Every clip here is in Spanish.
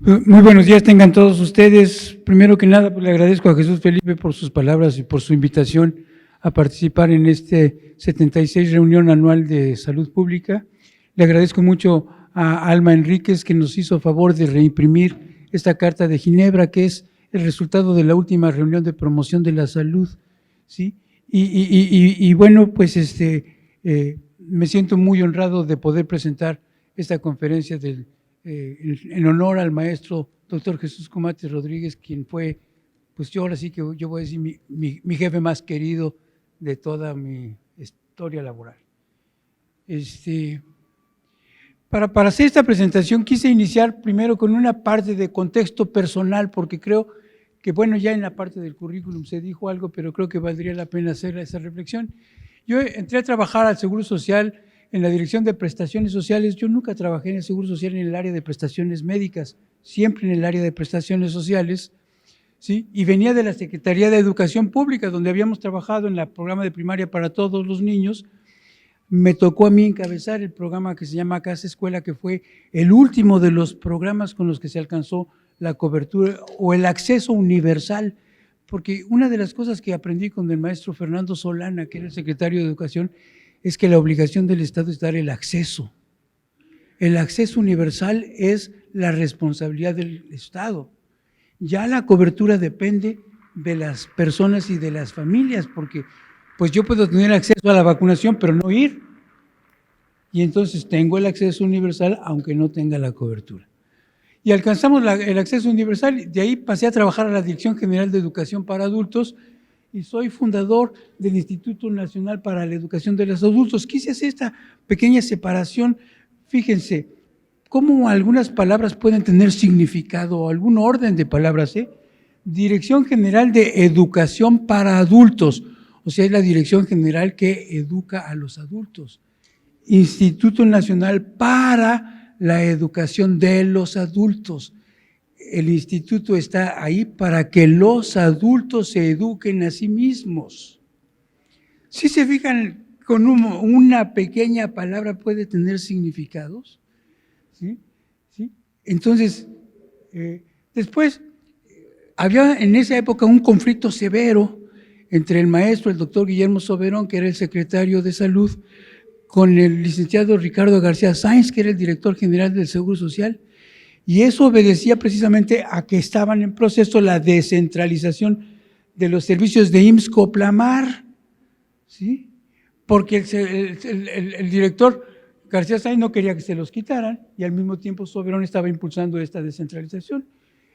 Muy buenos días tengan todos ustedes. Primero que nada, pues le agradezco a Jesús Felipe por sus palabras y por su invitación a participar en este 76 reunión anual de salud pública. Le agradezco mucho a Alma Enríquez, que nos hizo favor de reimprimir esta Carta de Ginebra, que es el resultado de la última reunión de promoción de la salud, ¿sí? Y bueno, pues me siento muy honrado de poder presentar esta conferencia en honor al maestro doctor Jesús Comates Rodríguez, quien fue, pues yo ahora sí que yo voy a decir, mi jefe más querido de toda mi historia laboral. Para hacer esta presentación quise iniciar primero con una parte de contexto personal, porque creo que, bueno, ya en la parte del currículum se dijo algo, pero creo que valdría la pena hacer esa reflexión. Yo entré a trabajar al Seguro Social en la Dirección de Prestaciones Sociales. Yo nunca trabajé en el Seguro Social en el área de prestaciones médicas, siempre en el área de prestaciones sociales, ¿sí? Y venía de la Secretaría de Educación Pública, donde habíamos trabajado en el programa de primaria para todos los niños. Me tocó a mí encabezar el programa que se llama Casa Escuela, que fue el último de los programas con los que se alcanzó la cobertura o el acceso universal, porque una de las cosas que aprendí con el maestro Fernando Solana, que era el secretario de Educación, es que la obligación del Estado es dar el acceso. El acceso universal es la responsabilidad del Estado. Ya la cobertura depende de las personas y de las familias, porque pues yo puedo tener acceso a la vacunación, pero no ir. Y entonces tengo el acceso universal, aunque no tenga la cobertura. Y alcanzamos el acceso universal, de ahí pasé a trabajar a la Dirección General de Educación para Adultos y soy fundador del Instituto Nacional para la Educación de los Adultos. Quise hacer esta pequeña separación. Fíjense cómo algunas palabras pueden tener significado o algún orden de palabras, ¿eh? Dirección General de Educación para Adultos, o sea, es la dirección general que educa a los adultos. Instituto Nacional para la Educación de los Adultos. El instituto está ahí para que los adultos se eduquen a sí mismos. Si se fijan, con una pequeña palabra puede tener significados, ¿sí? ¿Sí? Entonces, después, había en esa época un conflicto severo entre el maestro, el doctor Guillermo Soberón, que era el secretario de Salud, con el licenciado Ricardo García Sáenz, que era el director general del Seguro Social, y eso obedecía precisamente a que estaban en proceso la descentralización de los servicios de IMSS-Coplamar, ¿sí? Porque el director García Sáenz no quería que se los quitaran y al mismo tiempo Soberón estaba impulsando esta descentralización.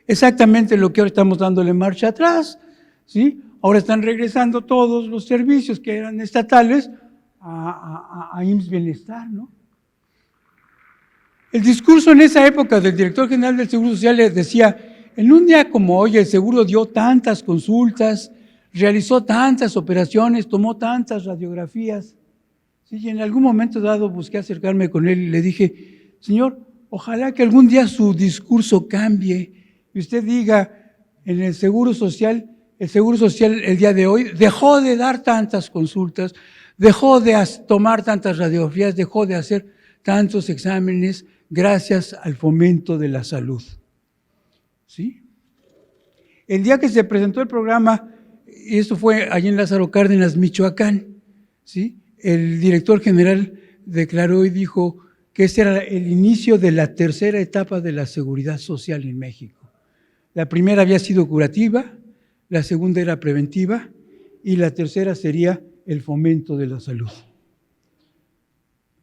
Exactamente lo que ahora estamos dándole marcha atrás, ¿sí? Ahora están regresando todos los servicios que eran estatales a IMSS Bienestar, ¿no? El discurso en esa época del director general del Seguro Social les decía, en un día como hoy el seguro dio tantas consultas, realizó tantas operaciones, tomó tantas radiografías. Sí, y en algún momento dado busqué acercarme con él y le dije, señor, ojalá que algún día su discurso cambie y usted diga, en el Seguro Social el día de hoy dejó de dar tantas consultas, dejó de tomar tantas radiografías, dejó de hacer tantos exámenes gracias al fomento de la salud. ¿Sí? El día que se presentó el programa, y esto fue allí en Lázaro Cárdenas, Michoacán, ¿sí? El director general declaró y dijo que este era el inicio de la tercera etapa de la seguridad social en México. La primera había sido curativa, la segunda era preventiva y la tercera sería el fomento de la salud.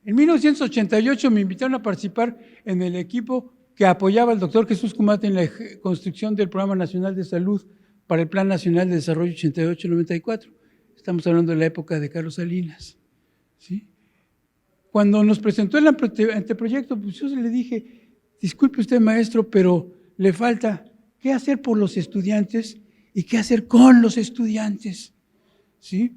En 1988 me invitaron a participar en el equipo que apoyaba al doctor Jesús Comates en la construcción del Programa Nacional de Salud para el Plan Nacional de Desarrollo 88-94. Estamos hablando de la época de Carlos Salinas, ¿sí? Cuando nos presentó el anteproyecto, pues yo le dije, disculpe usted, maestro, pero le falta qué hacer por los estudiantes y qué hacer con los estudiantes, ¿sí?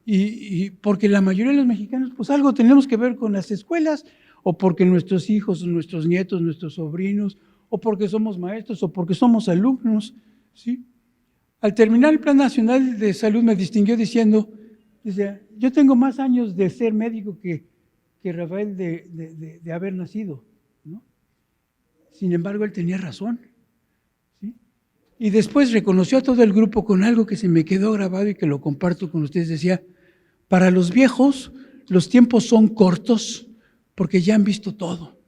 Y porque la mayoría de los mexicanos, pues algo tenemos que ver con las escuelas, o porque nuestros hijos, nuestros nietos, nuestros sobrinos, o porque somos maestros, o porque somos alumnos, ¿sí? Al terminar el Plan Nacional de Salud me distinguió diciendo, dice, yo tengo más años de ser médico que Rafael de haber nacido, ¿no? Sin embargo, él tenía razón. ¿Sí? Y después reconoció a todo el grupo con algo que se me quedó grabado y que lo comparto con ustedes. Decía, para los viejos los tiempos son cortos porque ya han visto todo.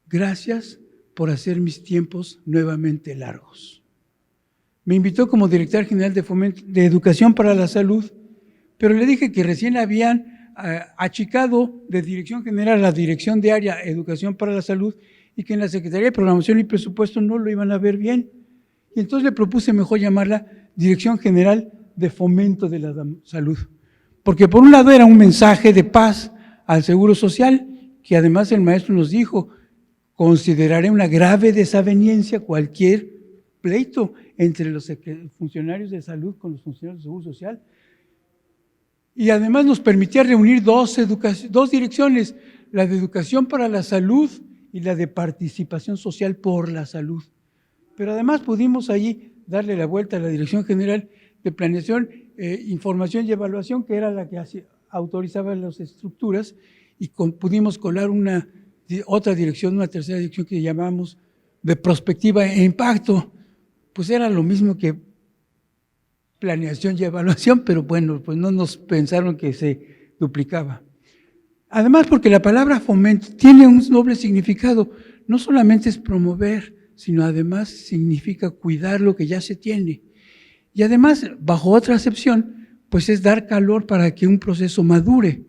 Gracias por hacer mis tiempos nuevamente largos. Me invitó como director general de Educación para la Salud, pero le dije que recién habían achicado de dirección general a la dirección de área Educación para la Salud y que en la Secretaría de Programación y Presupuesto no lo iban a ver bien. Y entonces le propuse mejor llamarla Dirección General de Fomento de la Salud. Porque por un lado era un mensaje de paz al Seguro Social, que además el maestro nos dijo, consideraré una grave desaveniencia cualquier pleito entre los funcionarios de salud con los funcionarios de Seguro Social. Y además nos permitía reunir dos direcciones, la de Educación para la Salud y la de Participación Social por la Salud. Pero además pudimos allí darle la vuelta a la Dirección General de Planeación, Información y Evaluación, que era la que autorizaba las estructuras, y pudimos colar otra dirección, una tercera dirección que llamamos de Prospectiva e Impacto. Pues era lo mismo que Planeación y Evaluación, pero bueno, pues no nos pensaron que se duplicaba. Además, porque la palabra fomento tiene un doble significado, no solamente es promover, sino además significa cuidar lo que ya se tiene. Y además, bajo otra acepción, pues es dar calor para que un proceso madure,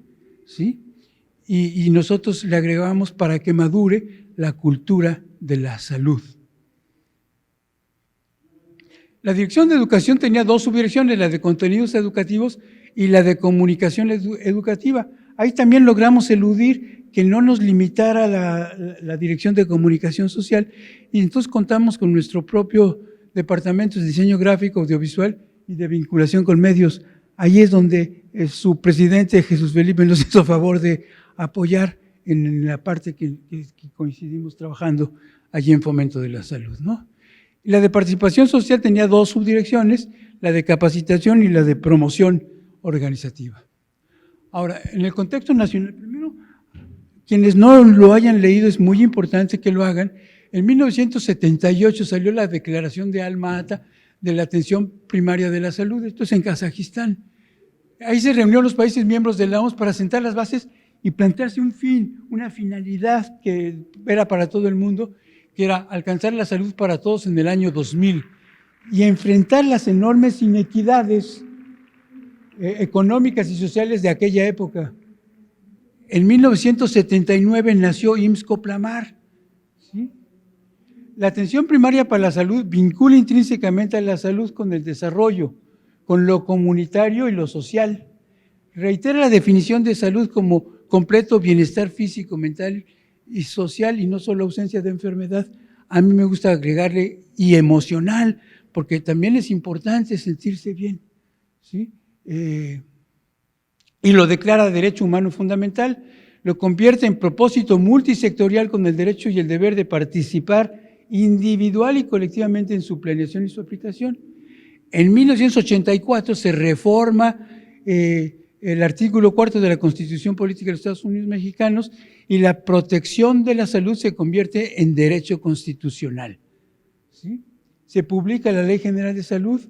¿sí? Y nosotros le agregamos para que madure la cultura de la salud. La Dirección de Educación tenía dos subdirecciones, la de contenidos educativos y la de comunicación educativa. Ahí también logramos eludir que no nos limitara la Dirección de Comunicación Social, y entonces contamos con nuestro propio departamento de diseño gráfico, audiovisual y de vinculación con medios. Ahí es donde su presidente Jesús Felipe nos hizo favor de apoyar en la parte que coincidimos trabajando allí en Fomento de la Salud, ¿no? Y la de Participación Social tenía dos subdirecciones, la de Capacitación y la de Promoción Organizativa. Ahora, en el contexto nacional, primero, quienes no lo hayan leído es muy importante que lo hagan. En 1978 salió la Declaración de Alma-Ata de la Atención Primaria de la Salud, esto es en Kazajistán. Ahí se reunieron los países miembros de la OMS para sentar las bases y plantearse un fin, una finalidad que era para todo el mundo, que era alcanzar la salud para todos en el año 2000 y enfrentar las enormes inequidades económicas y sociales de aquella época. En 1979 nació IMSS-Coplamar, ¿sí? La atención primaria para la salud vincula intrínsecamente a la salud con el desarrollo, con lo comunitario y lo social. Reitera la definición de salud como completo bienestar físico, mental y social, y no solo ausencia de enfermedad. A mí me gusta agregarle y emocional, porque también es importante sentirse bien, ¿sí? Y lo declara derecho humano fundamental, lo convierte en propósito multisectorial con el derecho y el deber de participar individual y colectivamente en su planeación y su aplicación. En 1984 se reforma el artículo 4 de la Constitución Política de los Estados Unidos Mexicanos y la protección de la salud se convierte en derecho constitucional, ¿sí? Se publica la Ley General de Salud.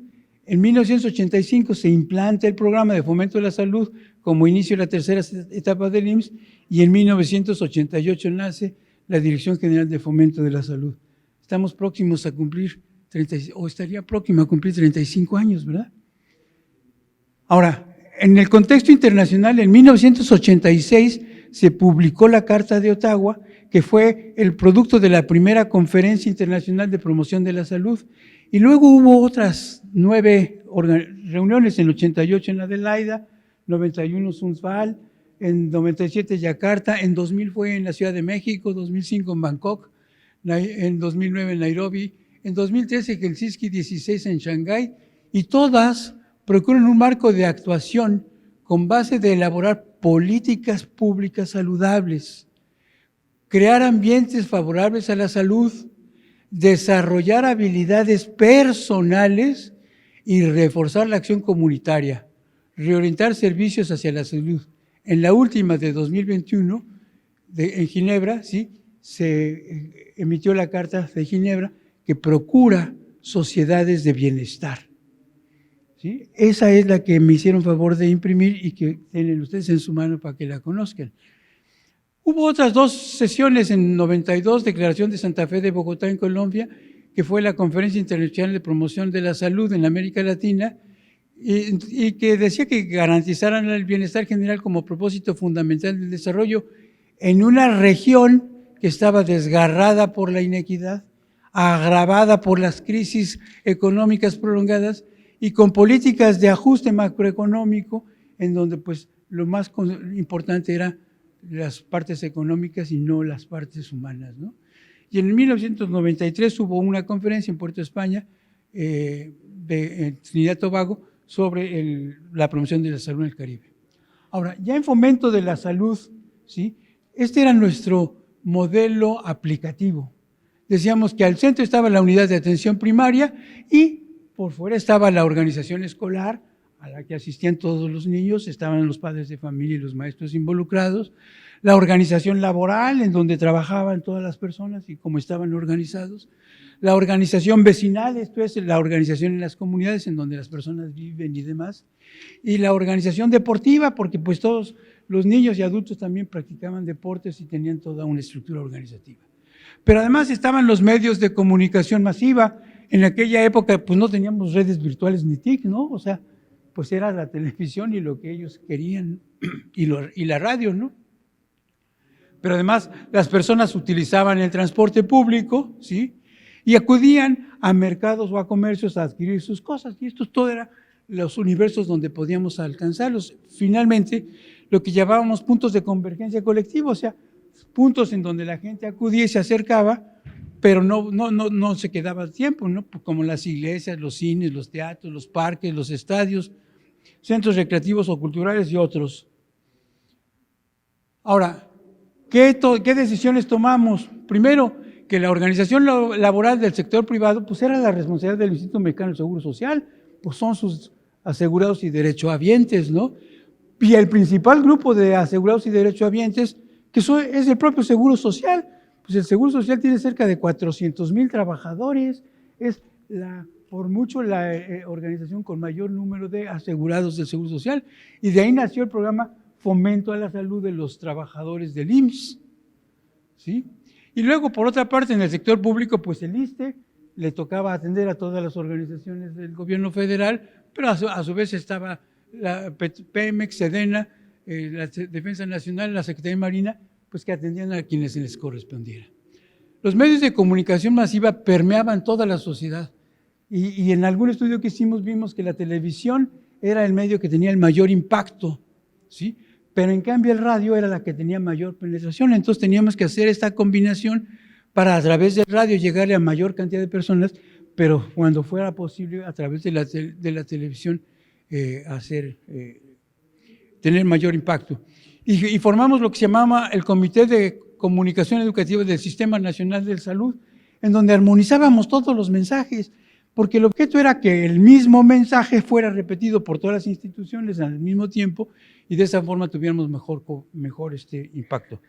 En 1985 se implanta el programa de fomento de la salud como inicio de la tercera etapa del IMSS y en 1988 nace la Dirección General de Fomento de la Salud. Estamos próximos a cumplir, estaría próximo a cumplir 35 años, ¿verdad? Ahora, en el contexto internacional, en 1986 se publicó la Carta de Ottawa, que fue el producto de la primera Conferencia Internacional de Promoción de la Salud. Y luego hubo otras 9 reuniones, en 88 en Adelaida, 91 Sundsvall, en 97 Yakarta, en 2000 fue en la Ciudad de México, 2005 en Bangkok, en 2009 en Nairobi, en 2013 Helsinki, 16 en Shanghái, y todas procuran un marco de actuación con base de elaborar políticas públicas saludables, crear ambientes favorables a la salud, desarrollar habilidades personales y reforzar la acción comunitaria, reorientar servicios hacia la salud. En la última de 2021, en Ginebra, ¿sí?, se emitió la Carta de Ginebra que procura sociedades de bienestar. ¿Sí? Esa es la que me hicieron favor de imprimir y que tienen ustedes en su mano para que la conozcan. Hubo otras dos sesiones en 92, Declaración de Santa Fe de Bogotá en Colombia, que fue la Conferencia Internacional de Promoción de la Salud en América Latina, y que decía que garantizaran el bienestar general como propósito fundamental del desarrollo en una región que estaba desgarrada por la inequidad, agravada por las crisis económicas prolongadas y con políticas de ajuste macroeconómico, en donde pues lo más importante era las partes económicas y no las partes humanas, ¿no? Y en 1993 hubo una conferencia en Puerto España, en Trinidad y Tobago, sobre la promoción de la salud en el Caribe. Ahora, ya en fomento de la salud, ¿sí? Este era nuestro modelo aplicativo. Decíamos que al centro estaba la unidad de atención primaria y por fuera estaba la organización escolar a la que asistían todos los niños, estaban los padres de familia y los maestros involucrados, la organización laboral en donde trabajaban todas las personas y cómo estaban organizados, la organización vecinal, esto es la organización en las comunidades en donde las personas viven y demás, y la organización deportiva, porque pues todos los niños y adultos también practicaban deportes y tenían toda una estructura organizativa. Pero además estaban los medios de comunicación masiva. En aquella época pues no teníamos redes virtuales ni TIC, ¿no? O sea, pues era la televisión y lo que ellos querían y la radio, ¿no? Pero además las personas utilizaban el transporte público, ¿sí? Y acudían a mercados o a comercios a adquirir sus cosas. Y esto todo era los universos donde podíamos alcanzarlos. Finalmente, lo que llamábamos puntos de convergencia colectiva, o sea, puntos en donde la gente acudía y se acercaba, pero no se quedaba tiempo, ¿no? Como las iglesias, los cines, los teatros, los parques, los estadios, centros recreativos o culturales y otros. Ahora, ¿qué decisiones tomamos? Primero, que la organización laboral del sector privado pues era la responsabilidad del Instituto Mexicano del Seguro Social, pues son sus asegurados y derechohabientes, ¿no? Y el principal grupo de asegurados y derechohabientes, que es el propio Seguro Social, pues el Seguro Social tiene cerca de 400,000 trabajadores, es por mucho la organización con mayor número de asegurados del Seguro Social, y de ahí nació el programa Fomento a la Salud de los Trabajadores del IMSS, ¿sí? Y luego, por otra parte, en el sector público, pues el ISSSTE le tocaba atender a todas las organizaciones del gobierno federal, pero a su vez estaba la Pemex, Sedena, la Defensa Nacional, la Secretaría de Marina, pues que atendían a quienes les correspondiera. Los medios de comunicación masiva permeaban toda la sociedad y en algún estudio que hicimos vimos que la televisión era el medio que tenía el mayor impacto, ¿sí? Pero en cambio el radio era la que tenía mayor penetración, entonces teníamos que hacer esta combinación para a través del radio llegarle a mayor cantidad de personas, pero cuando fuera posible a través de la televisión tener mayor impacto. Y formamos lo que se llamaba el Comité de Comunicación Educativa del Sistema Nacional de Salud, en donde armonizábamos todos los mensajes, porque el objeto era que el mismo mensaje fuera repetido por todas las instituciones al mismo tiempo y de esa forma tuviéramos mejor impacto.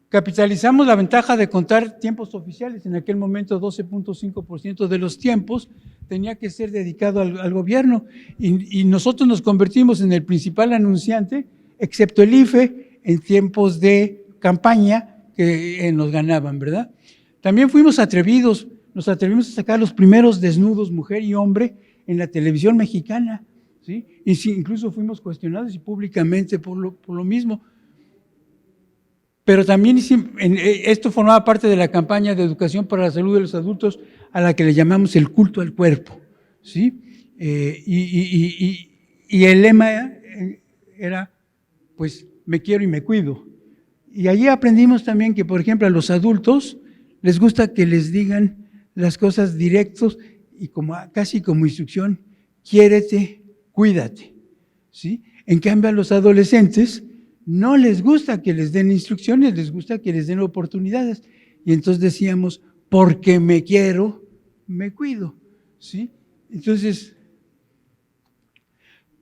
Capitalizamos la ventaja de contar tiempos oficiales. En aquel momento 12.5% de los tiempos tenía que ser dedicado al gobierno y nosotros nos convertimos en el principal anunciante, excepto el IFE, en tiempos de campaña que nos ganaban, ¿verdad? También fuimos atrevidos, nos atrevimos a sacar los primeros desnudos, mujer y hombre, en la televisión mexicana, ¿sí? Y incluso fuimos cuestionados y públicamente por lo mismo. Pero también esto formaba parte de la campaña de educación para la salud de los adultos, a la que le llamamos el culto al cuerpo, ¿sí? Y el lema era, pues, me quiero y me cuido. Y allí aprendimos también que, por ejemplo, a los adultos les gusta que les digan las cosas directos y casi como instrucción, quiérete, cuídate, ¿sí? En cambio, a los adolescentes no les gusta que les den instrucciones, les gusta que les den oportunidades. Y entonces decíamos, porque me quiero, me cuido, ¿sí? Entonces,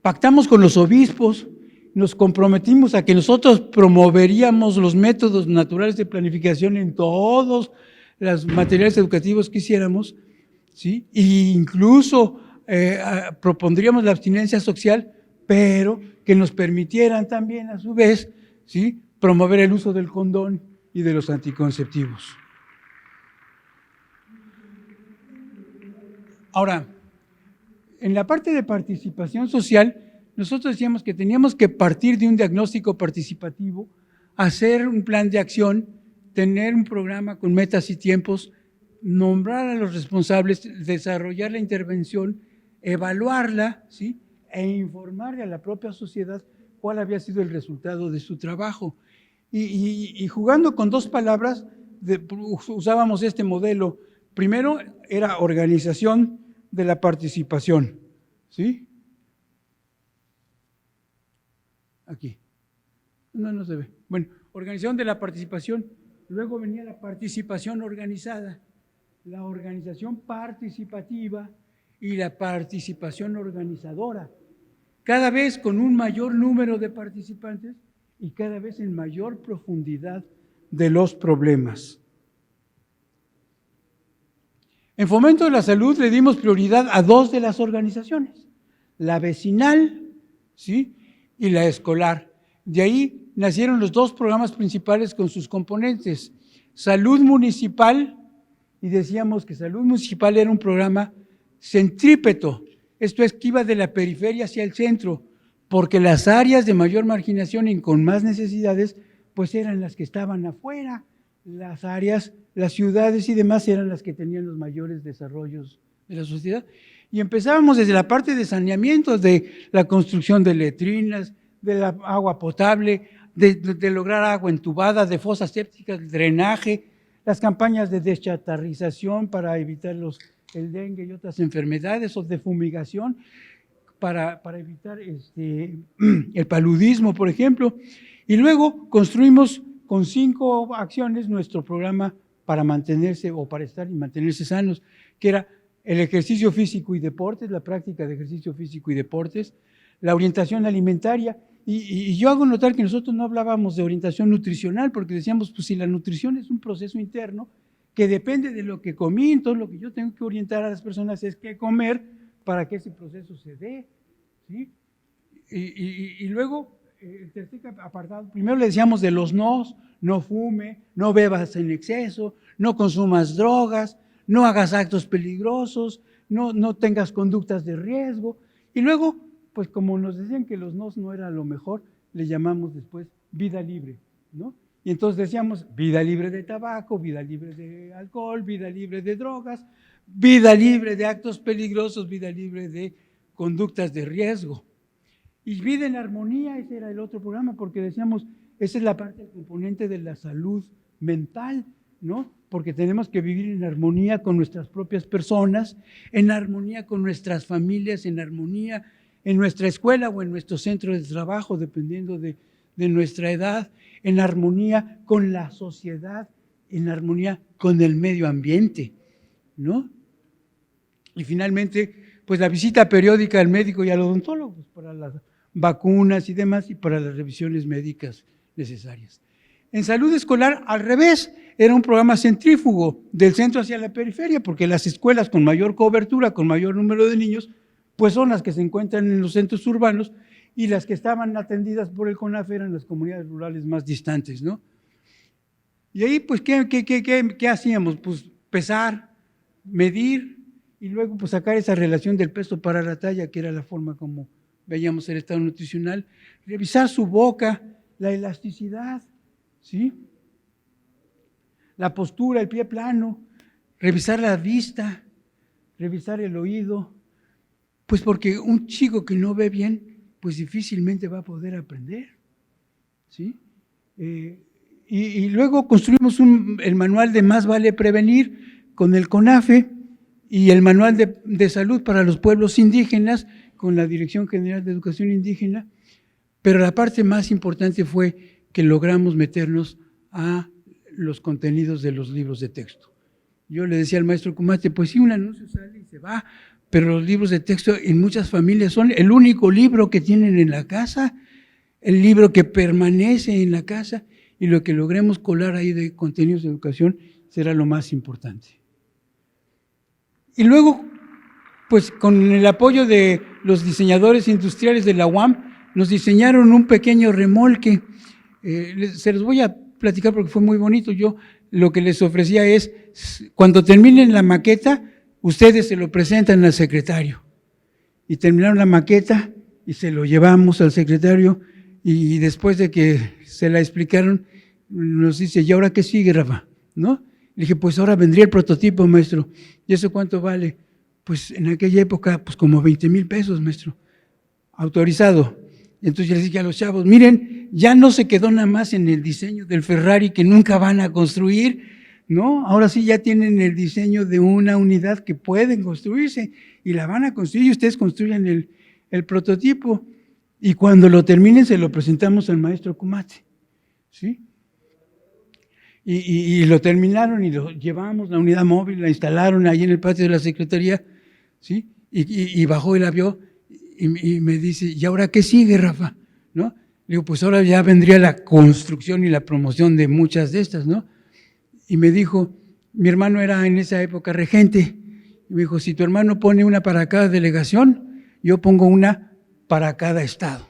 pactamos con los obispos nos comprometimos a que nosotros promoveríamos los métodos naturales de planificación en todos los materiales educativos que hiciéramos, ¿sí? E incluso propondríamos la abstinencia social, pero que nos permitieran también, a su vez, ¿sí?, promover el uso del condón y de los anticonceptivos. Ahora, en la parte de participación social, nosotros decíamos que teníamos que partir de un diagnóstico participativo, hacer un plan de acción, tener un programa con metas y tiempos, nombrar a los responsables, desarrollar la intervención, evaluarla, ¿sí?, e informarle a la propia sociedad cuál había sido el resultado de su trabajo. Y jugando con dos palabras, usábamos este modelo. Primero era organización de la participación, ¿sí? Aquí. No se ve. Bueno, organización de la participación. Luego venía la participación organizada, la organización participativa y la participación organizadora. Cada vez con un mayor número de participantes y cada vez en mayor profundidad de los problemas. En Fomento de la Salud le dimos prioridad a dos de las organizaciones, la vecinal, ¿sí?, y la escolar. De ahí nacieron los dos programas principales con sus componentes, Salud Municipal, y decíamos que Salud Municipal era un programa centrípeto, esto es que iba de la periferia hacia el centro, porque las áreas de mayor marginación y con más necesidades, pues eran las que estaban afuera, las áreas, las ciudades y demás eran las que tenían los mayores desarrollos de la sociedad. Y empezábamos desde la parte de saneamiento, de la construcción de letrinas, de la agua potable, de lograr agua entubada, de fosas sépticas, de drenaje, las campañas de deschatarrización para evitar el dengue y otras enfermedades, o de fumigación para evitar el paludismo, por ejemplo. Y luego construimos con 5 acciones nuestro programa para mantenerse o para estar y mantenerse sanos, que era el ejercicio físico y deportes, la práctica de ejercicio físico y deportes, la orientación alimentaria. Y yo hago notar que nosotros no hablábamos de orientación nutricional, porque decíamos, pues si la nutrición es un proceso interno que depende de lo que comí, entonces lo que yo tengo que orientar a las personas es qué comer para que ese proceso se dé, ¿sí? Y luego, el tercer apartado, primero le decíamos de los nos, no fume, no bebas en exceso, no consumas drogas, no hagas actos peligrosos, no tengas conductas de riesgo. Y luego, pues como nos decían que los nos no era lo mejor, le llamamos después vida libre, ¿no? Y entonces decíamos vida libre de tabaco, vida libre de alcohol, vida libre de drogas, vida libre de actos peligrosos, vida libre de conductas de riesgo. Y vida en armonía, ese era el otro programa, porque decíamos, esa es la parte del componente de la salud mental, ¿no? Porque tenemos que vivir en armonía con nuestras propias personas, en armonía con nuestras familias, en armonía en nuestra escuela o en nuestro centro de trabajo, dependiendo de nuestra edad, en armonía con la sociedad, en armonía con el medio ambiente, ¿no? Y finalmente, pues la visita periódica al médico y al odontólogo, pues, para las vacunas y demás, y para las revisiones médicas necesarias. En salud escolar, al revés, era un programa centrífugo del centro hacia la periferia, porque las escuelas con mayor cobertura, con mayor número de niños, pues son las que se encuentran en los centros urbanos, y las que estaban atendidas por el CONAF eran las comunidades rurales más distantes, ¿no? Y ahí, pues, ¿qué hacíamos? Pues pesar, medir, y luego pues sacar esa relación del peso para la talla, que era la forma como veíamos el estado nutricional, revisar su boca, la elasticidad, ¿sí? La postura, el pie plano, revisar la vista, revisar el oído, pues porque un chico que no ve bien, pues difícilmente va a poder aprender, ¿sí? Y luego construimos el manual de Más vale prevenir con el CONAFE y el manual de salud para los pueblos indígenas con la Dirección General de Educación Indígena, pero la parte más importante fue que logramos meternos a los contenidos de los libros de texto. Yo le decía al maestro Kumate, pues sí, un anuncio sale y se va, pero los libros de texto en muchas familias son el único libro que tienen en la casa. el libro que permanece en la casa y lo que logremos colar ahí de contenidos de educación será lo más importante. Y luego, pues con el apoyo de los diseñadores industriales de la UAM, nos diseñaron un pequeño remolque. Se los voy a platicar porque fue muy bonito. Yo lo que les ofrecía es, cuando terminen la maqueta, ustedes se lo presentan al secretario. Y terminaron la maqueta y se lo llevamos al secretario y después de que se la explicaron, nos dice, ¿y ahora qué sigue, Rafa? ¿No? Le dije, pues ahora vendría el prototipo, maestro. ¿Y eso cuánto vale? Pues en aquella época, pues como 20,000 pesos, maestro. Autorizado. Entonces yo les dije a los chavos, miren, ya no se quedó nada más en el diseño del Ferrari que nunca van a construir, ¿no? Ahora sí ya tienen el diseño de una unidad que pueden construirse y la van a construir y ustedes construyen el prototipo. Y cuando lo terminen se lo presentamos al maestro Kumate, ¿sí? Y lo terminaron y lo llevamos, la unidad móvil, la instalaron ahí en el patio de la Secretaría, ¿sí? Y bajó y la vio y me dice, ¿y ahora qué sigue, Rafa? ¿No? Le digo, pues ahora ya vendría la construcción y la promoción de muchas de estas, ¿no? Y me dijo, mi hermano era en esa época regente, y me dijo, si tu hermano pone una para cada delegación, yo pongo una para cada estado.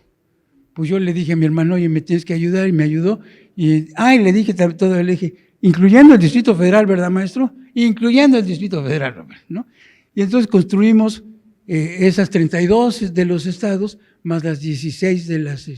Pues yo le dije a mi hermano, oye, me tienes que ayudar, y me ayudó. Y le dije todo, le dije, incluyendo el Distrito Federal, ¿verdad, maestro? Incluyendo el Distrito Federal, ¿no? Y entonces construimos esas 32 de los estados, más las 16 de las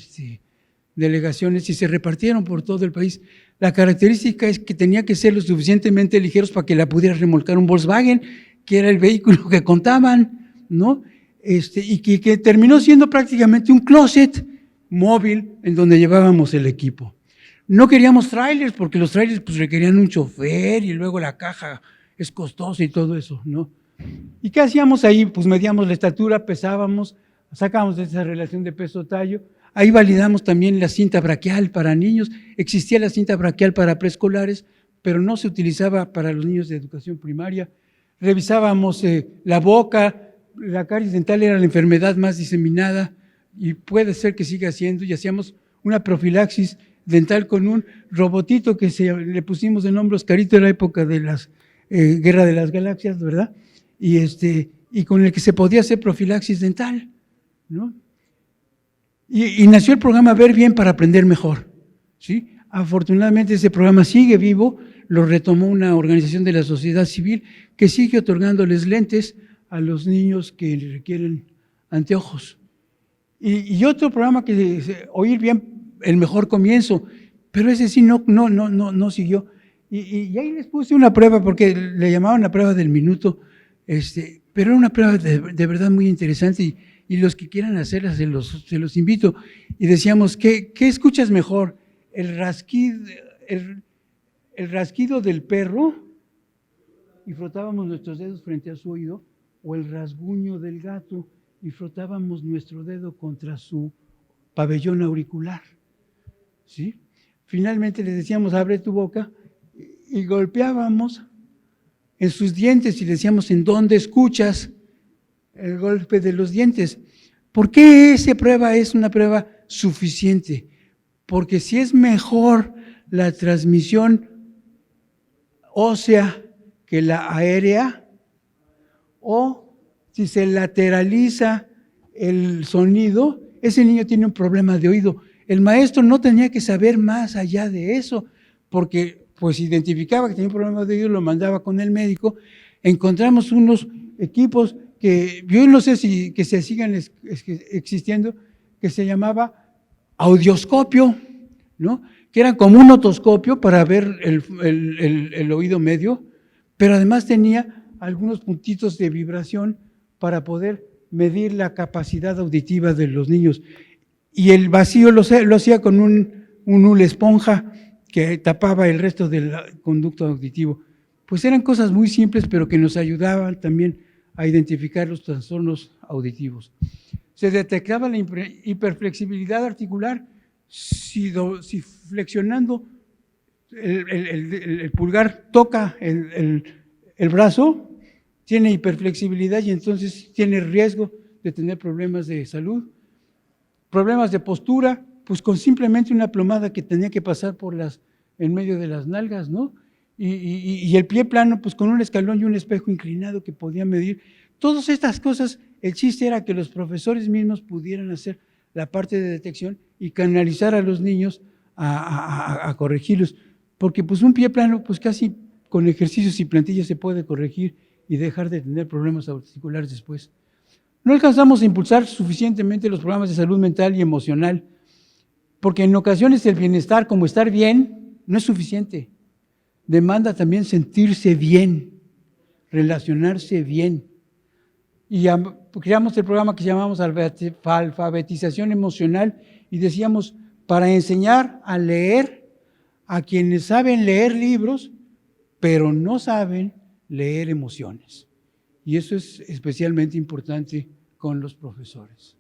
delegaciones, y se repartieron por todo el país. La característica es que tenía que ser lo suficientemente ligeros para que la pudiera remolcar un Volkswagen, que era el vehículo que contaban, ¿no? Y que terminó siendo prácticamente un closet móvil en donde llevábamos el equipo. No queríamos trailers porque los trailers pues requerían un chofer y luego la caja es costosa y todo eso, ¿no? ¿Y qué hacíamos ahí? Pues medíamos la estatura, pesábamos, sacábamos esa relación de peso-tallo. Ahí validamos también la cinta braquial para niños. Existía la cinta braquial para preescolares, pero no se utilizaba para los niños de educación primaria. Revisábamos la boca, la caries dental era la enfermedad más diseminada y puede ser que siga siendo, y hacíamos una profilaxis dental con un robotito que le pusimos de nombre Oscarito en la época de las Guerra de las Galaxias, ¿verdad? Y con el que se podía hacer profilaxis dental, ¿no? Y nació el programa Ver Bien para Aprender Mejor, ¿sí? Afortunadamente ese programa sigue vivo, lo retomó una organización de la sociedad civil que sigue otorgándoles lentes a los niños que requieren anteojos. Y otro programa que Oír Bien, el mejor comienzo, pero ese sí no siguió. Y ahí les puse una prueba, porque le llamaban la prueba del minuto, pero era una prueba de verdad muy interesante y los que quieran hacerla se los invito. Y decíamos, ¿qué escuchas mejor? ¿El rasquido del perro? Y frotábamos nuestros dedos frente a su oído, o el rasguño del gato y frotábamos nuestro dedo contra su pabellón auricular, ¿sí? Finalmente les decíamos, abre tu boca, y golpeábamos en sus dientes y le decíamos, ¿en dónde escuchas el golpe de los dientes? ¿Por qué esa prueba es una prueba suficiente? Porque si es mejor la transmisión ósea que la aérea, o si se lateraliza el sonido, ese niño tiene un problema de oído. El maestro no tenía que saber más allá de eso, porque pues identificaba que tenía un problema de oído, lo mandaba con el médico. Encontramos unos equipos que yo no sé si que se sigan existiendo, que se llamaba audioscopio, ¿no? Que eran como un otoscopio para ver el oído medio, pero además tenía algunos puntitos de vibración para poder medir la capacidad auditiva de los niños. Y el vacío lo hacía con un hule esponja que tapaba el resto del conducto auditivo. Pues eran cosas muy simples, pero que nos ayudaban también a identificar los trastornos auditivos. Se detectaba la hiperflexibilidad articular si flexionando el pulgar toca el brazo, tiene hiperflexibilidad y entonces tiene riesgo de tener problemas de salud, problemas de postura, pues con simplemente una plomada que tenía que pasar en medio de las nalgas, ¿no? Y el pie plano, pues con un escalón y un espejo inclinado que podía medir. Todas estas cosas, el chiste era que los profesores mismos pudieran hacer la parte de detección y canalizar a los niños a corregirlos. Porque pues un pie plano, pues casi con ejercicios y plantillas se puede corregir y dejar de tener problemas articulares después. No alcanzamos a impulsar suficientemente los programas de salud mental y emocional, porque en ocasiones el bienestar, como estar bien, no es suficiente. Demanda también sentirse bien, relacionarse bien. Y creamos el programa que llamamos alfabetización emocional y decíamos, para enseñar a leer a quienes saben leer libros, pero no saben leer emociones. Y eso es especialmente importante con los profesores.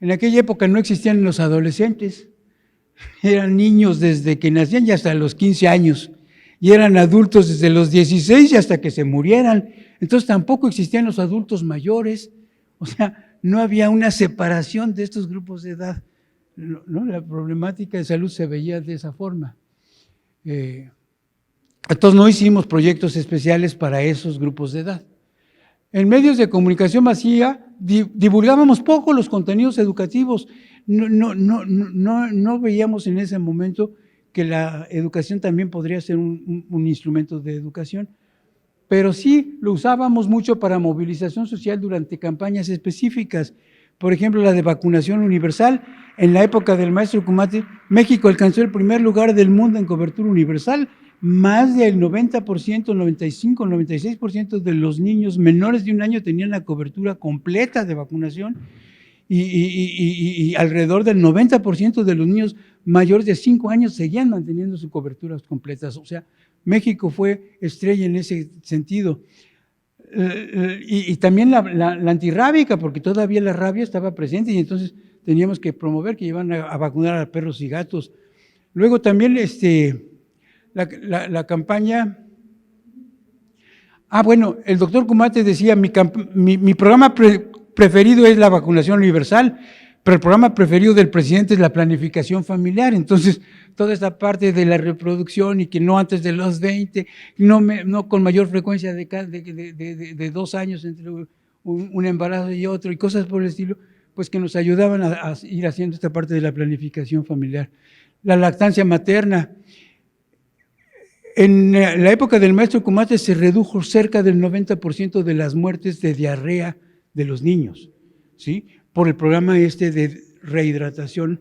En aquella época no existían los adolescentes, eran niños desde que nacían y hasta los 15 años, y eran adultos desde los 16 y hasta que se murieran. Entonces tampoco existían los adultos mayores, o sea, no había una separación de estos grupos de edad, ¿no? La problemática de salud se veía de esa forma. Entonces no hicimos proyectos especiales para esos grupos de edad. En medios de comunicación masiva divulgábamos poco los contenidos educativos. No veíamos en ese momento que la educación también podría ser un instrumento de educación, pero sí lo usábamos mucho para movilización social durante campañas específicas. Por ejemplo, la de vacunación universal. En la época del maestro Kumate, México alcanzó el primer lugar del mundo en cobertura universal. Más del 90%, 95, 96% de los niños menores de 1 año tenían la cobertura completa de vacunación y alrededor del 90% de los niños mayores de 5 años seguían manteniendo sus coberturas completas. O sea, México fue estrella en ese sentido. Y también la antirrábica, porque todavía la rabia estaba presente y entonces teníamos que promover que iban a vacunar a perros y gatos. Luego también la campaña. Bueno, el doctor Kumate decía, mi programa preferido es la vacunación universal, pero el programa preferido del presidente es la planificación familiar. Entonces, toda esta parte de la reproducción y que no antes de los 20, no con mayor frecuencia de 2 años entre un embarazo y otro y cosas por el estilo, pues que nos ayudaban a ir haciendo esta parte de la planificación familiar. La lactancia materna. En la época del maestro Kumate se redujo cerca del 90% de las muertes de diarrea de los niños, ¿sí? Por el programa de rehidratación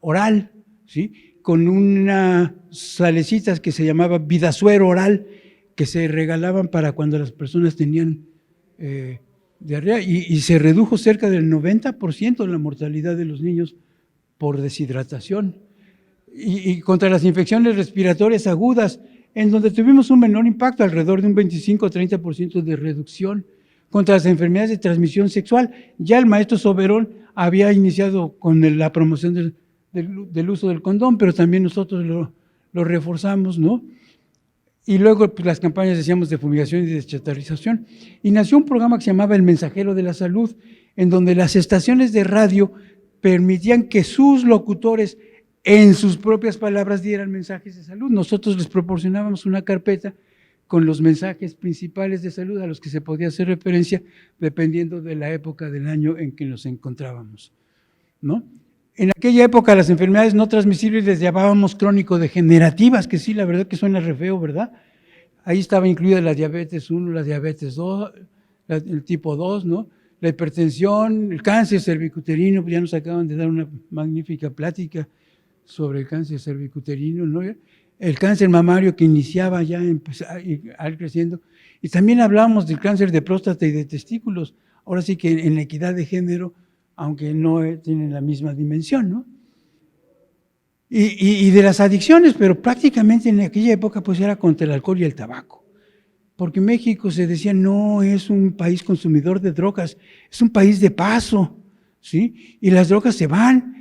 oral, ¿sí? Con unas salecitas que se llamaba Vidasuero oral, que se regalaban para cuando las personas tenían diarrea, y se redujo cerca del 90% la mortalidad de los niños por deshidratación. Y contra las infecciones respiratorias agudas, en donde tuvimos un menor impacto, alrededor de un 25-30% de reducción. Contra las enfermedades de transmisión sexual, ya el maestro Soberón había iniciado con la promoción del uso del condón, pero también nosotros lo reforzamos, ¿no? Y luego pues, las campañas, decíamos, de fumigación y deschatarrización. Y nació un programa que se llamaba El Mensajero de la Salud, en donde las estaciones de radio permitían que sus locutores en sus propias palabras dieran mensajes de salud. Nosotros les proporcionábamos una carpeta con los mensajes principales de salud a los que se podía hacer referencia dependiendo de la época del año en que nos encontrábamos, ¿no? En aquella época las enfermedades no transmisibles les llamábamos crónico-degenerativas, que sí, la verdad que suena re feo, ¿verdad? Ahí estaba incluida la diabetes 1, la diabetes 2, el tipo 2, ¿no? La hipertensión, el cáncer cervicuterino, ya nos acaban de dar una magnífica plática sobre el cáncer cervicuterino, ¿no? El cáncer mamario que iniciaba ya a ir creciendo. Y también hablábamos del cáncer de próstata y de testículos. Ahora sí que en la equidad de género, aunque no tienen la misma dimensión, ¿no? Y de las adicciones, pero prácticamente en aquella época pues era contra el alcohol y el tabaco. Porque México se decía, no es un país consumidor de drogas, es un país de paso, ¿sí? Y las drogas se van.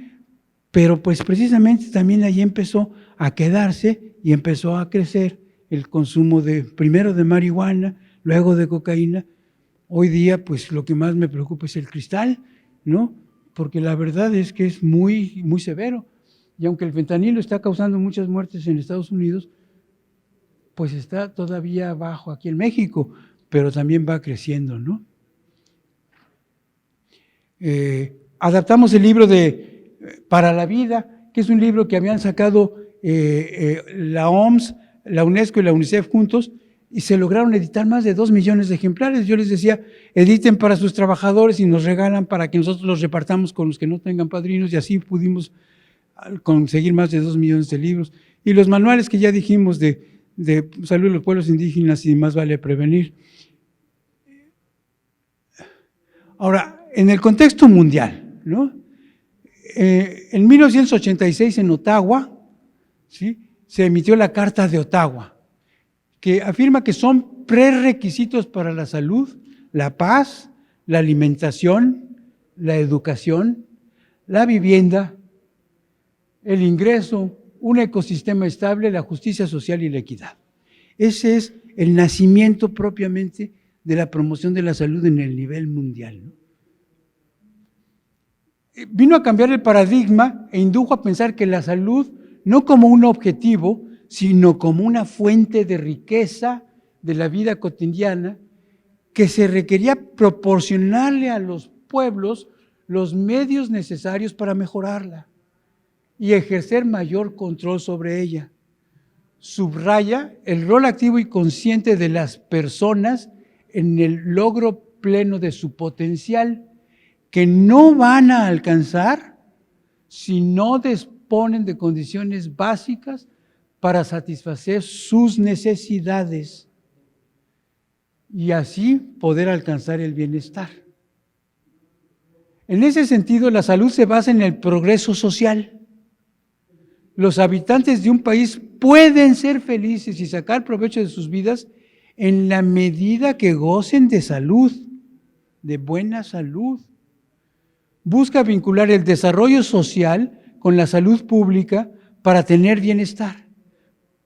Pero pues precisamente también ahí empezó a quedarse y empezó a crecer el consumo primero de marihuana, luego de cocaína. Hoy día pues lo que más me preocupa es el cristal, ¿no? porque la verdad es que es muy, muy severo. Y aunque el fentanilo está causando muchas muertes en Estados Unidos, pues está todavía bajo aquí en México, pero también va creciendo, ¿no? Adaptamos el libro de Para la Vida, que es un libro que habían sacado la OMS, la UNESCO y la UNICEF juntos, y se lograron editar más de 2 millones de ejemplares. Yo les decía, editen para sus trabajadores y nos regalan para que nosotros los repartamos con los que no tengan padrinos, y así pudimos conseguir más de 2 millones de libros. Y los manuales que ya dijimos de salud de los pueblos indígenas y más vale prevenir. Ahora, en el contexto mundial, ¿no? En 1986 en Ottawa, ¿sí?, se emitió la Carta de Ottawa, que afirma que son prerequisitos para la salud, la paz, la alimentación, la educación, la vivienda, el ingreso, un ecosistema estable, la justicia social y la equidad. Ese es el nacimiento propiamente de la promoción de la salud en el nivel mundial, ¿no? Vino a cambiar el paradigma e indujo a pensar que la salud no como un objetivo, sino como una fuente de riqueza de la vida cotidiana que se requería proporcionarle a los pueblos los medios necesarios para mejorarla y ejercer mayor control sobre ella. Subraya el rol activo y consciente de las personas en el logro pleno de su potencial, que no van a alcanzar si no disponen de condiciones básicas para satisfacer sus necesidades y así poder alcanzar el bienestar. En ese sentido, la salud se basa en el progreso social. Los habitantes de un país pueden ser felices y sacar provecho de sus vidas en la medida que gocen de salud, de buena salud. Busca vincular el desarrollo social con la salud pública para tener bienestar.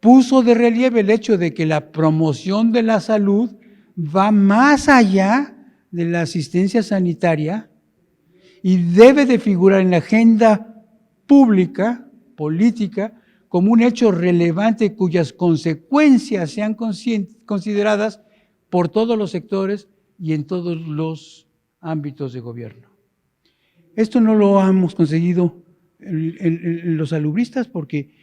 Puso de relieve el hecho de que la promoción de la salud va más allá de la asistencia sanitaria y debe de figurar en la agenda pública, política, como un hecho relevante cuyas consecuencias sean consideradas por todos los sectores y en todos los ámbitos de gobierno. Esto no lo hemos conseguido en los salubristas porque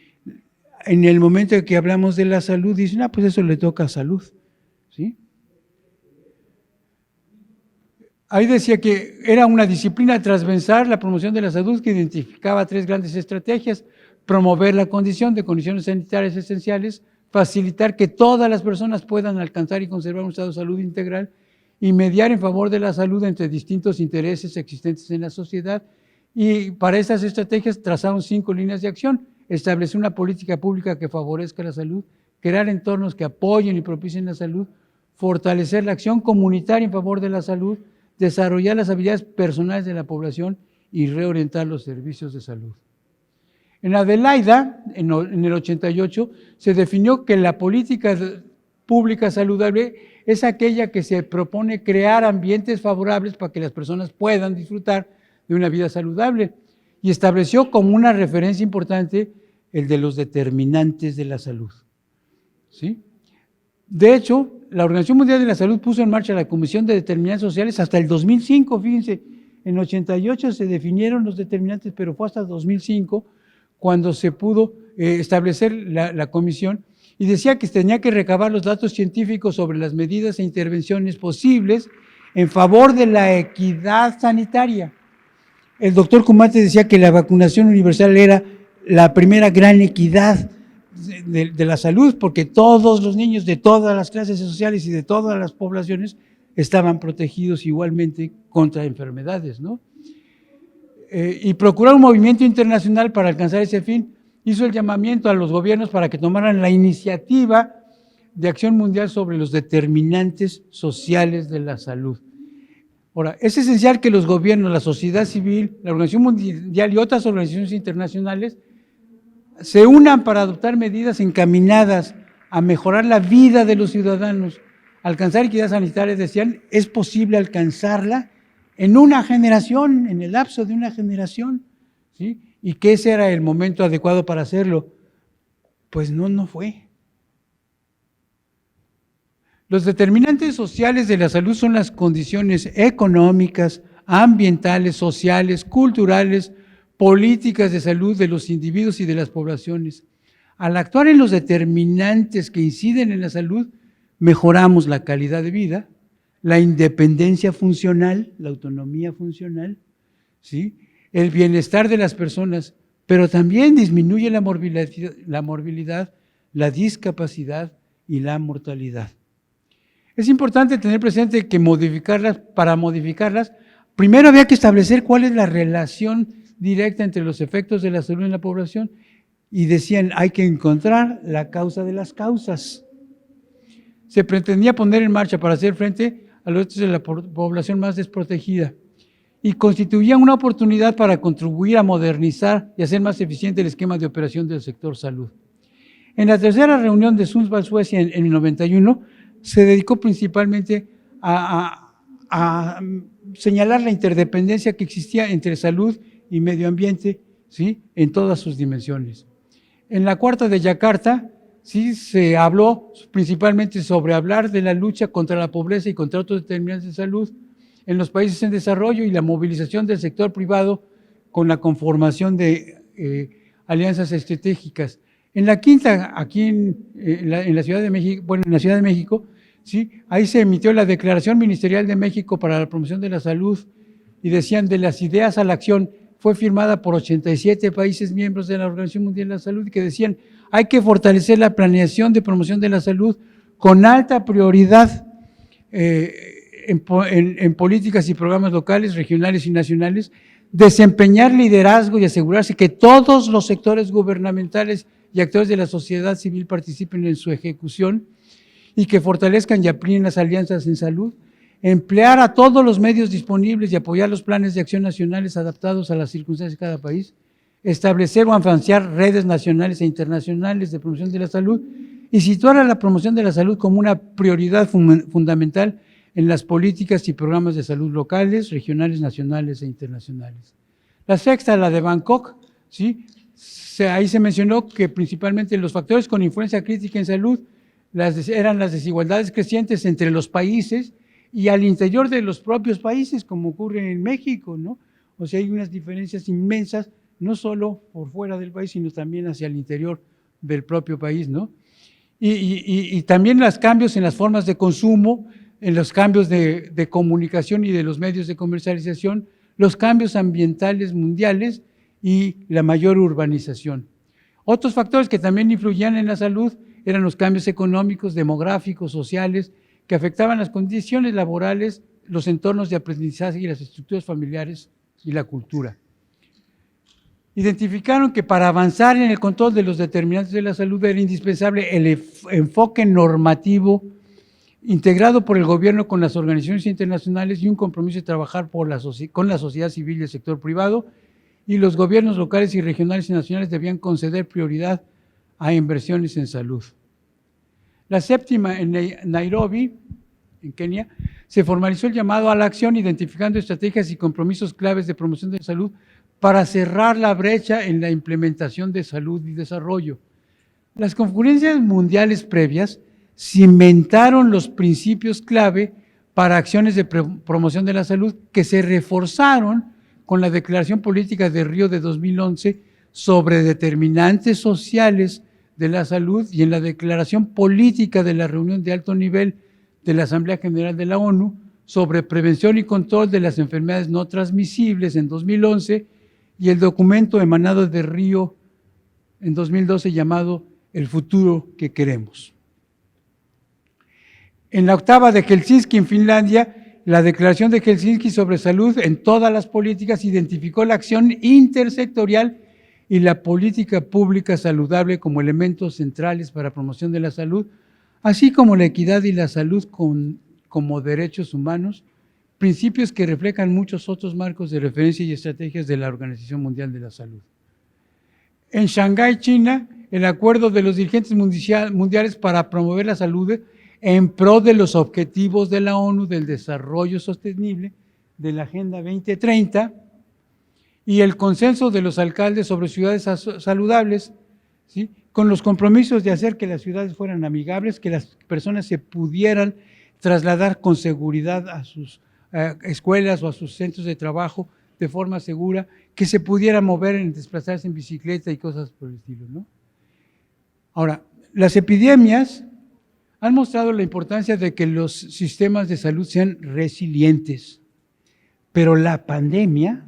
en el momento en que hablamos de la salud dicen, pues eso le toca a salud, ¿sí? Ahí decía que era una disciplina transversal la promoción de la salud que identificaba 3 grandes estrategias: promover la condición de condiciones sanitarias esenciales, facilitar que todas las personas puedan alcanzar y conservar un estado de salud integral y mediar en favor de la salud entre distintos intereses existentes en la sociedad. Y para estas estrategias trazaron 5 líneas de acción: establecer una política pública que favorezca la salud, crear entornos que apoyen y propicien la salud, fortalecer la acción comunitaria en favor de la salud, desarrollar las habilidades personales de la población y reorientar los servicios de salud. En Adelaida, en el 88, se definió que la política pública saludable es aquella que se propone crear ambientes favorables para que las personas puedan disfrutar de una vida saludable, y estableció como una referencia importante el de los determinantes de la salud, ¿sí? De hecho, la Organización Mundial de la Salud puso en marcha la Comisión de Determinantes Sociales hasta el 2005, fíjense, en 88 se definieron los determinantes, pero fue hasta 2005 cuando se pudo establecer la comisión, y decía que tenía que recabar los datos científicos sobre las medidas e intervenciones posibles en favor de la equidad sanitaria. El doctor Kumate decía que la vacunación universal era la primera gran equidad de la salud, porque todos los niños de todas las clases sociales y de todas las poblaciones estaban protegidos igualmente contra enfermedades, ¿no? Y procurar un movimiento internacional para alcanzar ese fin. Hizo el llamamiento a los gobiernos para que tomaran la iniciativa de acción mundial sobre los determinantes sociales de la salud. Ahora, es esencial que los gobiernos, la sociedad civil, la Organización Mundial y otras organizaciones internacionales se unan para adoptar medidas encaminadas a mejorar la vida de los ciudadanos. Alcanzar equidad sanitaria, decían, es posible alcanzarla en una generación, en el lapso de una generación, ¿sí? Y que ese era el momento adecuado para hacerlo. Pues no fue. Los determinantes sociales de la salud son las condiciones económicas, ambientales, sociales, culturales, políticas de salud de los individuos y de las poblaciones. Al actuar en los determinantes que inciden en la salud, mejoramos la calidad de vida, la independencia funcional, la autonomía funcional, ¿sí? El bienestar de las personas, pero también disminuye la morbilidad, la discapacidad y la mortalidad. Es importante tener presente que para modificarlas, primero había que establecer cuál es la relación directa entre los efectos de la salud en la población, y decían, hay que encontrar la causa de las causas. Se pretendía poner en marcha para hacer frente a los de la población más desprotegida, y constituía una oportunidad para contribuir a modernizar y hacer más eficiente el esquema de operación del sector salud. En la tercera reunión de Sundsvall, Suecia, en el 91, se dedicó principalmente a señalar la interdependencia que existía entre salud y medio ambiente, ¿sí? En todas sus dimensiones. En la cuarta de Yakarta, sí, se habló principalmente sobre hablar de la lucha contra la pobreza y contra otros determinantes de salud en los países en desarrollo y la movilización del sector privado con la conformación de alianzas estratégicas. En la quinta, aquí en la Ciudad de México, bueno, en la Ciudad de México, ¿sí? Ahí se emitió la Declaración Ministerial de México para la Promoción de la Salud, y decían, de las ideas a la acción. Fue firmada por 87 países miembros de la Organización Mundial de la Salud, que decían, hay que planeación de promoción de la salud con alta prioridad en políticas y programas locales, regionales y nacionales, desempeñar liderazgo y asegurarse que todos los sectores gubernamentales y actores de la sociedad civil participen en su ejecución y que fortalezcan y amplíen las alianzas en salud, emplear a todos los medios disponibles y apoyar los planes de acción nacionales adaptados a las circunstancias de cada país, establecer o afianzar redes nacionales e internacionales de promoción de la salud y situar a la promoción de la salud como una prioridad fundamental en las políticas y programas de salud locales, regionales, nacionales e internacionales. La sexta, la de Bangkok, ¿sí? Ahí se mencionó que principalmente los factores con influencia crítica en salud eran las desigualdades crecientes entre los países y al interior de los propios países, como ocurre en México, ¿no? O sea, hay unas diferencias inmensas, no solo por fuera del país, sino también hacia el interior del propio país, ¿no? Y también los cambios en las formas de consumo, en los cambios de comunicación y de los medios de comercialización, los cambios ambientales mundiales y la mayor urbanización. Otros factores que también influían en la salud eran los cambios económicos, demográficos, sociales, que afectaban las condiciones laborales, los entornos de aprendizaje y las estructuras familiares y la cultura. Identificaron que para avanzar en el control de los determinantes de la salud era indispensable el enfoque normativo integrado por el gobierno con las organizaciones internacionales y un compromiso de trabajar con la sociedad civil y el sector privado, y los gobiernos locales y regionales y nacionales debían conceder prioridad a inversiones en salud. La séptima, en Nairobi, en Kenia, se formalizó el llamado a la acción identificando estrategias y compromisos claves de promoción de la salud para cerrar la brecha en la implementación de salud y desarrollo. Las conferencias mundiales previas cimentaron los principios clave para acciones de promoción de la salud que se reforzaron con la Declaración Política de Río de 2011 sobre determinantes sociales de la salud y en la Declaración Política de la Reunión de Alto Nivel de la Asamblea General de la ONU sobre prevención y control de las enfermedades no transmisibles en 2011 y el documento emanado de Río en 2012 llamado El futuro que queremos. En la octava de Helsinki, en Finlandia, la Declaración de Helsinki sobre salud en todas las políticas identificó la acción intersectorial y la política pública saludable como elementos centrales para promoción de la salud, así como la equidad y la salud como derechos humanos, principios que reflejan muchos otros marcos de referencia y estrategias de la Organización Mundial de la Salud. En Shanghái, China, el acuerdo de los dirigentes mundiales para promover la salud en pro de los objetivos de la ONU del desarrollo sostenible de la Agenda 2030 y el consenso de los alcaldes sobre ciudades saludables, ¿sí?, con los compromisos de hacer que las ciudades fueran amigables, que las personas se pudieran trasladar con seguridad a sus escuelas o a sus centros de trabajo de forma segura, que se pudiera mover en desplazarse en bicicleta y cosas por el estilo, ¿no? Ahora, las epidemias han mostrado la importancia de que los sistemas de salud sean resilientes, pero la pandemia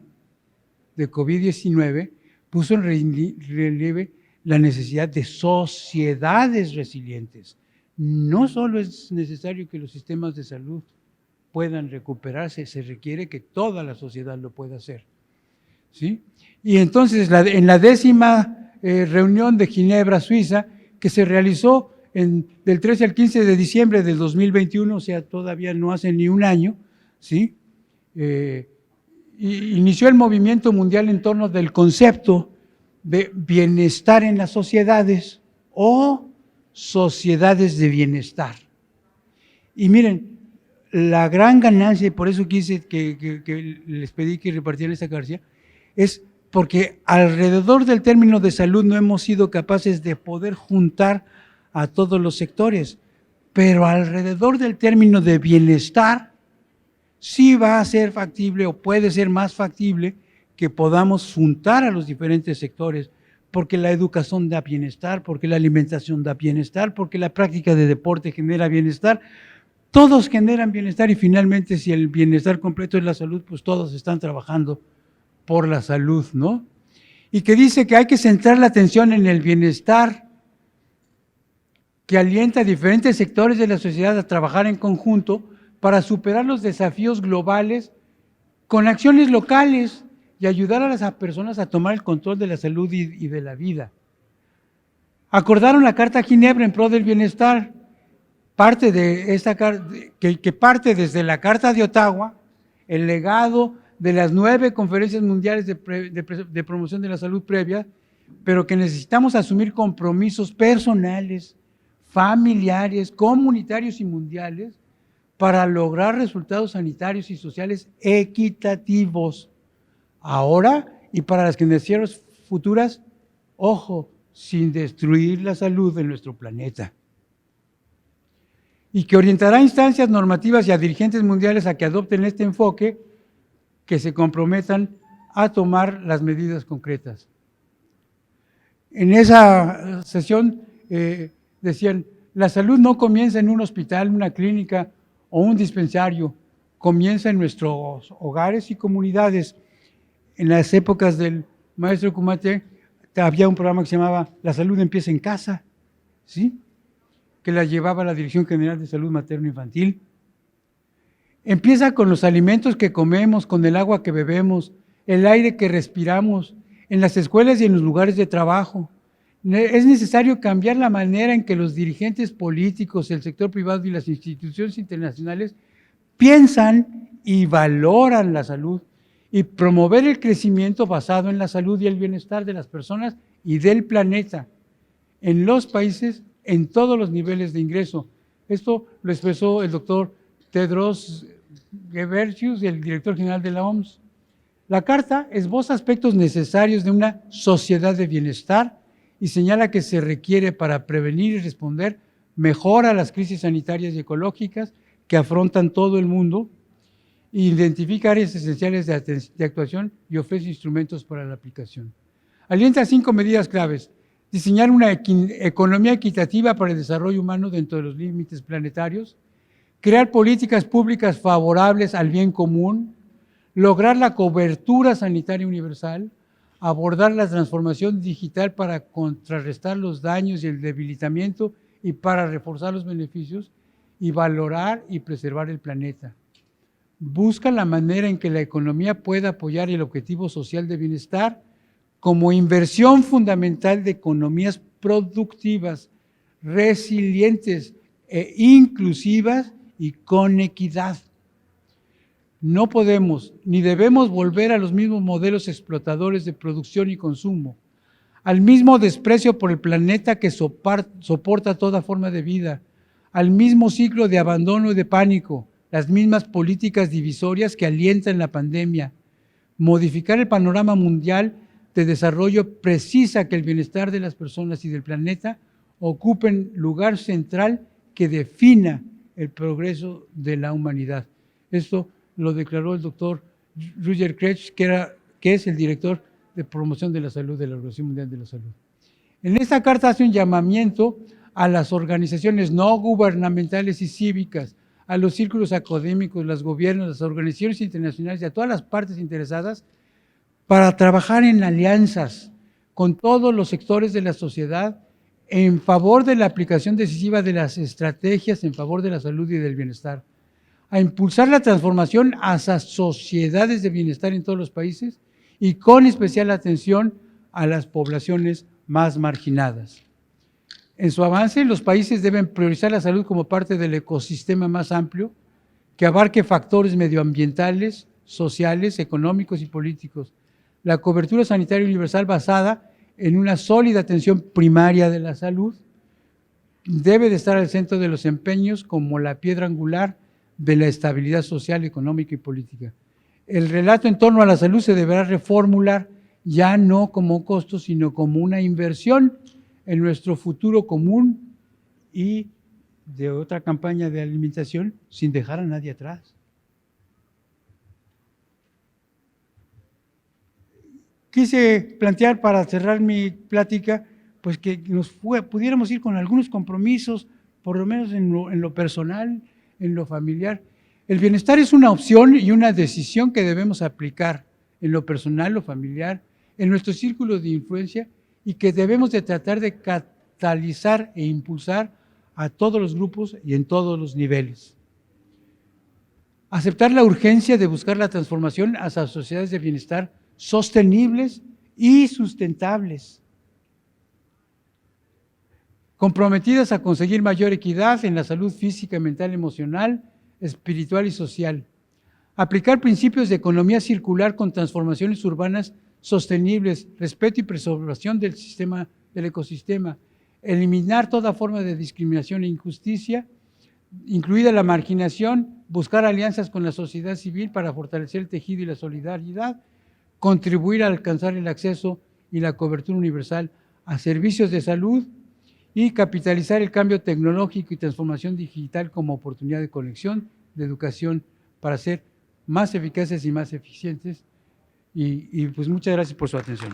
de COVID-19 puso en relieve la necesidad de sociedades resilientes. No solo es necesario que los sistemas de salud puedan recuperarse, se requiere que toda la sociedad lo pueda hacer, ¿sí? Y entonces en la 10ª reunión de Ginebra, Suiza, que se realizó del 13 al 15 de diciembre del 2021, o sea, todavía no hace ni un año, ¿sí?, inició el movimiento mundial en torno del concepto de bienestar en las sociedades o sociedades de bienestar. Y miren, la gran ganancia, y por eso quise que les pedí que repartieran esta carta, es porque alrededor del término de salud no hemos sido capaces de poder juntar a todos los sectores, pero alrededor del término de bienestar sí va a ser factible o puede ser más factible que podamos juntar a los diferentes sectores, porque la educación da bienestar, porque la alimentación da bienestar, porque la práctica de deporte genera bienestar. Todos generan bienestar y finalmente si el bienestar completo es la salud, pues todos están trabajando por la salud, ¿no? Y que dice que hay que centrar la atención en el bienestar que alienta a diferentes sectores de la sociedad a trabajar en conjunto para superar los desafíos globales con acciones locales y ayudar a las personas a tomar el control de la salud y de la vida. Acordaron la Carta Ginebra en pro del bienestar, parte de esta que parte desde la Carta de Ottawa, el legado de las 9 conferencias mundiales de promoción de la salud previa, pero que necesitamos asumir compromisos personales, familiares, comunitarios y mundiales para lograr resultados sanitarios y sociales equitativos ahora y para las generaciones futuras, ojo, sin destruir la salud de nuestro planeta. Y que orientará a instancias normativas y a dirigentes mundiales a que adopten este enfoque, que se comprometan a tomar las medidas concretas. En esa sesión decían, la salud no comienza en un hospital, una clínica o un dispensario, comienza en nuestros hogares y comunidades. En las épocas del maestro Kumate había un programa que se llamaba La salud empieza en casa, ¿sí?, que la llevaba la Dirección General de Salud Materno-Infantil. Empieza con los alimentos que comemos, con el agua que bebemos, el aire que respiramos, en las escuelas y en los lugares de trabajo. Es necesario cambiar la manera en que los dirigentes políticos, el sector privado y las instituciones internacionales piensan y valoran la salud y promover el crecimiento basado en la salud y el bienestar de las personas y del planeta en los países en todos los niveles de ingreso. Esto lo expresó el doctor Tedros Ghebreyesus, el director general de la OMS. La carta esboza aspectos necesarios de una sociedad de bienestar y señala que se requiere para prevenir y responder mejor a las crisis sanitarias y ecológicas que afrontan todo el mundo, identifica áreas esenciales de actuación y ofrece instrumentos para la aplicación. Alienta 5 medidas claves: diseñar una economía equitativa para el desarrollo humano dentro de los límites planetarios, crear políticas públicas favorables al bien común, lograr la cobertura sanitaria universal, abordar la transformación digital para contrarrestar los daños y el debilitamiento y para reforzar los beneficios, y valorar y preservar el planeta. Busca la manera en que la economía pueda apoyar el objetivo social de bienestar como inversión fundamental de economías productivas, resilientes e inclusivas y con equidad. No podemos ni debemos volver a los mismos modelos explotadores de producción y consumo, al mismo desprecio por el planeta que soporta toda forma de vida, al mismo ciclo de abandono y de pánico, las mismas políticas divisorias que alientan la pandemia. Modificar el panorama mundial de desarrollo precisa que el bienestar de las personas y del planeta ocupen lugar central que defina el progreso de la humanidad. Esto lo declaró el doctor Roger Kretsch, que es el director de promoción de la salud de la Organización Mundial de la Salud. En esta carta hace un llamamiento a las organizaciones no gubernamentales y cívicas, a los círculos académicos, los gobiernos, las organizaciones internacionales y a todas las partes interesadas para trabajar en alianzas con todos los sectores de la sociedad en favor de la aplicación decisiva de las estrategias en favor de la salud y del bienestar, a impulsar la transformación hacia sociedades de bienestar en todos los países y con especial atención a las poblaciones más marginadas. En su avance, los países deben priorizar la salud como parte del ecosistema más amplio que abarque factores medioambientales, sociales, económicos y políticos. La cobertura sanitaria universal basada en una sólida atención primaria de la salud debe de estar al centro de los empeños como la piedra angular de la estabilidad social, económica y política. El relato en torno a la salud se deberá reformular ya no como costo, sino como una inversión en nuestro futuro común y de otra campaña de alimentación sin dejar a nadie atrás. Quise plantear para cerrar mi plática, pues que pudiéramos ir con algunos compromisos, por lo menos en lo personal, en lo familiar. El bienestar es una opción y una decisión que debemos aplicar en lo personal, lo familiar, en nuestro círculo de influencia y que debemos de tratar de catalizar e impulsar a todos los grupos y en todos los niveles. Aceptar la urgencia de buscar la transformación hacia sociedades de bienestar sostenibles y sustentables, comprometidas a conseguir mayor equidad en la salud física, mental, emocional, espiritual y social. Aplicar principios de economía circular con transformaciones urbanas sostenibles, respeto y preservación del ecosistema, eliminar toda forma de discriminación e injusticia, incluida la marginación, buscar alianzas con la sociedad civil para fortalecer el tejido y la solidaridad, contribuir a alcanzar el acceso y la cobertura universal a servicios de salud y capitalizar el cambio tecnológico y transformación digital como oportunidad de conexión, de educación, para ser más eficaces y más eficientes. Y pues muchas gracias por su atención.